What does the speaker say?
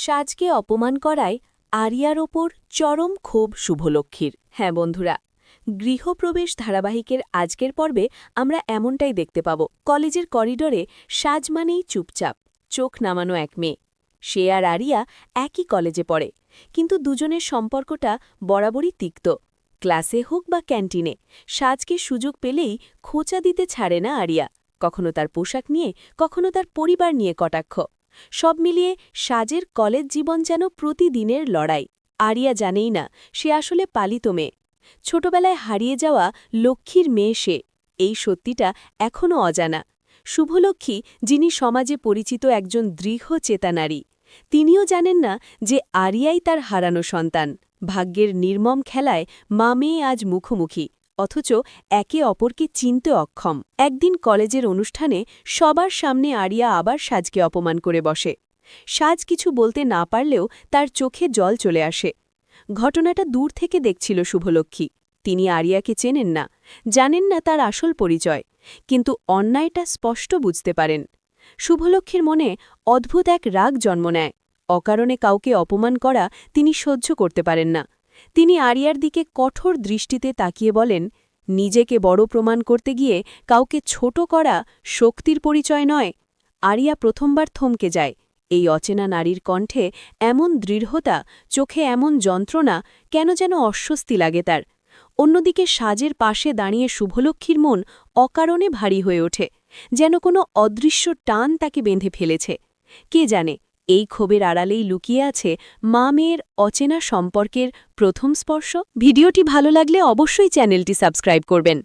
সাজকে অপমান করায় আরিয়ার ওপর চরম ক্ষোভ শুভলক্ষ্মীর। হ্যাঁ বন্ধুরা, গৃহপ্রবেশ ধারাবাহিকের আজকের পর্বে আমরা এমনটাই দেখতে পাব। কলেজের করিডোরে সাজ মানেই চুপচাপ, চোখ নামানো এক মেয়ে। সে আর আরিয়া একই কলেজে পড়ে, কিন্তু দুজনের সম্পর্কটা বরাবরই তিক্ত। ক্লাসে হোক বা ক্যান্টিনে, সাজকে সুযোগ পেলেই খোঁচা দিতে ছাড়ে না আরিয়া। কখনো তার পোশাক নিয়ে, কখনো তার পরিবার নিয়ে কটাক্ষ। সব মিলিয়ে সাজের কলেজ জীবন যেন প্রতিদিনের লড়াই। আরিয়া জানেই না সে আসলে পালিত মেয়ে, ছোটবেলায় হারিয়ে যাওয়া লক্ষ্মীর মেয়ে সে। এই সত্যিটা এখনও অজানা। শুভলক্ষ্মী, যিনি সমাজে পরিচিত একজন দৃঢ় চেতা নারী, তিনিও জানেন না যে আরিয়াই তার হারানো সন্তান। ভাগ্যের নির্মম খেলায় মা মেয়ে আজ মুখোমুখি, অথচ একে অপরকে চিনতে অক্ষম। একদিন কলেজের অনুষ্ঠানে সবার সামনে আরিয়া আবার সাজকে অপমান করে বসে। সাজ কিছু বলতে না পারলেও তার চোখে জল চলে আসে। ঘটনাটা দূর থেকে দেখছিল শুভলক্ষ্মী। তিনি আরিয়াকে চেনেন না, জানেন না তার আসল পরিচয়, কিন্তু অন্যায়টা স্পষ্ট বুঝতে পারেন। শুভলক্ষ্মীর মনে অদ্ভুত এক রাগ জন্ম নেয়। অকারণে কাউকে অপমান করা তিনি সহ্য করতে পারেন না। তিনি আরিয়ার দিকে কঠোর দৃষ্টিতে তাকিয়ে বলেন, নিজেকে বড় প্রমাণ করতে গিয়ে কাউকে ছোট করা শক্তির পরিচয় নয়। আরিয়া প্রথমবার থমকে যায়। এই অচেনা নারীর কণ্ঠে এমন দৃঢ়তা, চোখে এমন যন্ত্রণা, কেন যেন অস্বস্তি লাগে তার। অন্যদিকে সাজের পাশে দাঁড়িয়ে শুভলক্ষ্মীর মন অকারণে ভারী হয়ে ওঠে, যেন কোনো অদৃশ্য টান তাকে বেঁধে ফেলেছে। কে জানে, এই ক্ষোভের আড়ালেই লুকিয়ে আছে মা মেয়ের অচেনা সম্পর্কের প্রথম স্পর্শ। ভিডিওটি ভালো লাগলে অবশ্যই চ্যানেলটি সাবস্ক্রাইব করবেন।